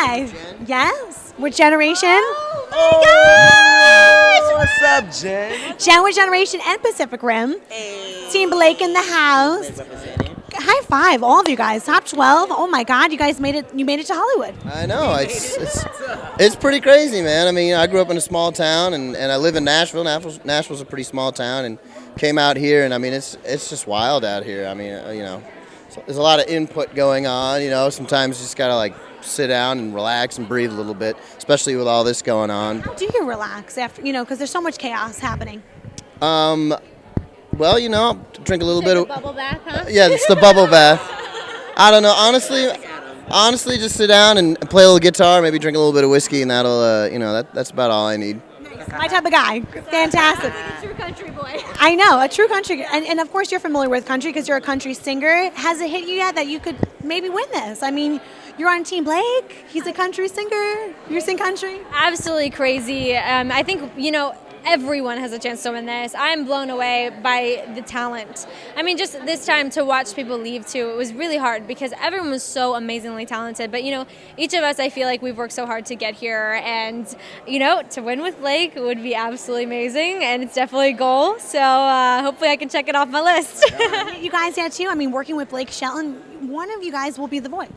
Hi. Jen? Yes. With JENeration. Oh, what's up, Jen? Jen with JENeration and Pacific Rim. Hey. Team Blake in the house. Representing. High five, all of you guys. Top 12. Oh my God, you guys made it. You made it to Hollywood. I know. It's pretty crazy, man. I mean, I grew up in a small town, and I live in Nashville. Nashville's a pretty small town, and came out here, and I mean, it's just wild out here. I mean, there's a lot of input going on. Sometimes you just gotta like sit down and relax and breathe a little bit, especially with all this going on. How do you relax after, because there's so much chaos happening? Well, drink a little bit of bubble bath, huh? Yeah, it's the bubble bath. I don't know. Honestly, just sit down and play a little guitar, maybe drink a little bit of whiskey, and that'll, that's about all I need. Nice. My type of guy. Fantastic. A true country boy. I know, a true country. And of course, you're familiar with country because you're a country singer. Has it hit you yet that you could maybe win this? I mean, you're on Team Blake. He's a country singer. You sing country. Absolutely crazy. I think, everyone has a chance to win this. I'm blown away by the talent. I mean, just this time to watch people leave too, it was really hard because everyone was so amazingly talented. But, each of us, I feel like we've worked so hard to get here. And, to win with Blake would be absolutely amazing. And it's definitely a goal. So hopefully I can check it off my list. You guys, yeah, too. I mean, working with Blake Shelton, one of you guys will be the voice.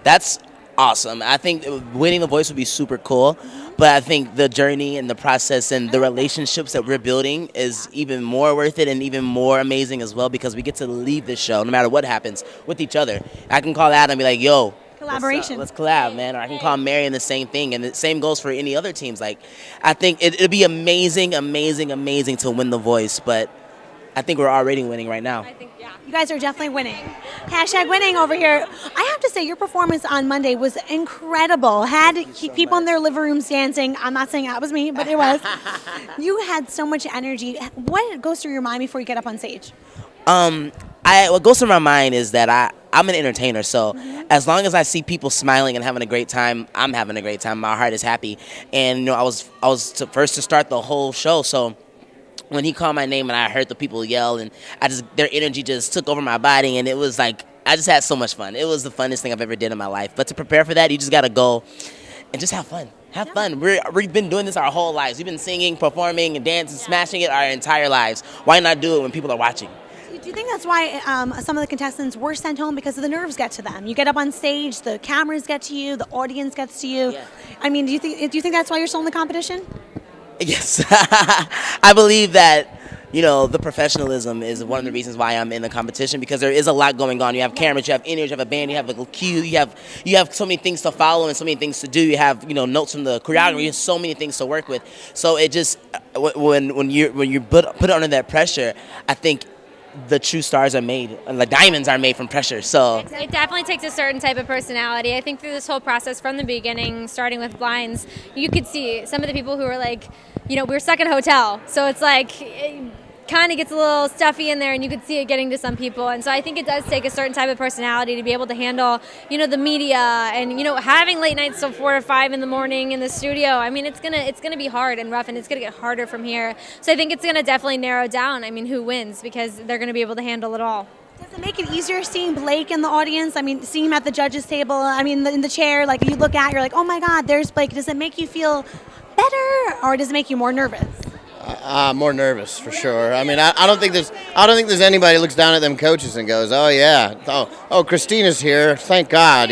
That's awesome. I think winning the voice would be super cool, but I think the journey and the process and the relationships that we're building is even more worth it and even more amazing as well because we get to leave this show, no matter what happens, with each other. I can call Adam and be like, yo, collaboration. Let's collab, man. Or I can call Marion the same thing, and the same goes for any other teams. Like, I think it'll be amazing to win the voice, but I think we're already winning right now. I think, yeah. You guys are definitely winning. Hashtag winning over here. I have to say, your performance on Monday was incredible. Had people in their living rooms dancing. I'm not saying that was me, but it was. You had so much energy. What goes through your mind before you get up on stage? What goes through my mind is that I'm an entertainer, so as long as I see people smiling and having a great time, I'm having a great time. My heart is happy. And, I was first to start the whole show, so when he called my name and I heard the people yell and their energy just took over my body, and it was like, I just had so much fun. It was the funnest thing I've ever did in my life. But to prepare for that, you just got to go and just have fun. Have fun. We've been doing this our whole lives. We've been singing, performing, and dancing, smashing it our entire lives. Why not do it when people are watching? Do you think that's why some of the contestants were sent home because the nerves get to them? You get up on stage, the cameras get to you, the audience gets to you. Yeah. I mean, do you think that's why you're still in the competition? Yes. I believe that, the professionalism is one of the reasons why I'm in the competition because there is a lot going on. You have cameras, you have energy, you have a band, you have a cue, you have so many things to follow and so many things to do. You have, notes from the choreography, so many things to work with. So it just, when you put under that pressure, I think the true stars are made, and the diamonds are made from pressure. So it definitely takes a certain type of personality. I think through this whole process from the beginning, starting with blinds, you could see some of the people who were like, we were stuck in a hotel. So it's like, it kind of gets a little stuffy in there, and you could see it getting to some people. And so I think it does take a certain type of personality to be able to handle, the media and, having late nights till 4 or 5 in the morning in the studio. I mean, it's gonna be hard and rough, and it's gonna get harder from here. So I think it's gonna definitely narrow down, who wins, because they're gonna be able to handle it all. Does it make it easier seeing Blake in the audience? I mean, seeing him at the judges' table, in the chair, like you look at, you're like, oh my God, there's Blake. Does it make you feel better, or does it make you more nervous? More nervous for sure. I mean, I don't think there's anybody who looks down at them coaches and goes, "Oh yeah, oh Christina's here. Thank God."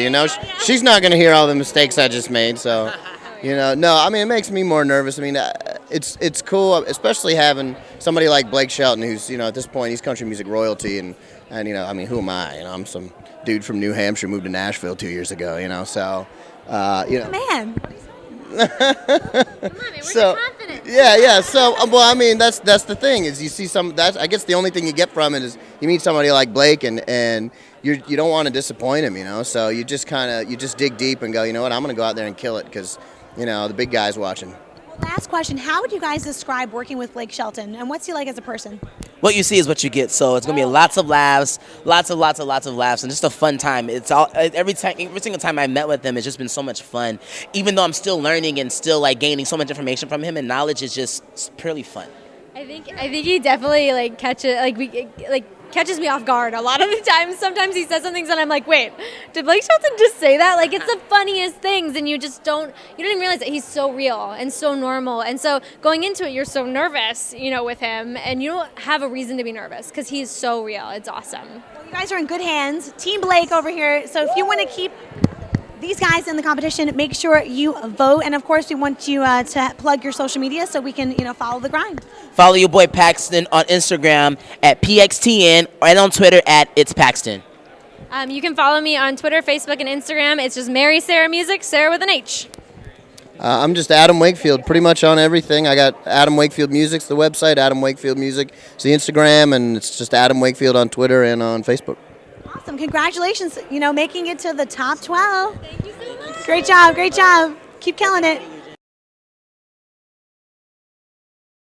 She's not going to hear all the mistakes I just made. So, no. I mean, it makes me more nervous. I mean, it's cool, especially having somebody like Blake Shelton, who's at this point he's country music royalty, and who am I? I'm some dude from New Hampshire, moved to Nashville 2 years ago. So, Man. So yeah. So that's the thing is you see I guess the only thing you get from it is you meet somebody like Blake and you don't want to disappoint him, So you just dig deep and go, you know what, I'm going to go out there and kill it because the big guy's watching. Last question: how would you guys describe working with Blake Shelton, and what's he like as a person? what you see is what you get. So it's gonna be lots of laughs, lots of laughs, and just a fun time. It's all every single time I met with him, it's just been so much fun. Even though I'm still learning and still like gaining so much information from him, and knowledge is just purely fun. I think he definitely catches catches me off guard a lot of the times. Sometimes he says some things and I'm like, wait, did Blake Shelton just say that? Like, it's the funniest things, and you don't even realize that he's so real and so normal. And so going into it, you're so nervous, with him, and you don't have a reason to be nervous because he's so real. It's awesome. Well, you guys are in good hands. Team Blake over here. So if you want to keep these guys in the competition, make sure you vote. And of course, we want you to plug your social media so we can, follow the grind. Follow your boy Paxton on Instagram at PXTN and on Twitter at It's Paxton. You can follow me on Twitter, Facebook, and Instagram. It's just Mary Sarah Music, Sarah with an H. I'm just Adam Wakefield, pretty much on everything. I got Adam Wakefield Music's the website, Adam Wakefield Music. It's the Instagram, and it's just Adam Wakefield on Twitter and on Facebook. Awesome. Congratulations, making it to the top 12. Thank you so much. Great job. Great job. Keep killing it.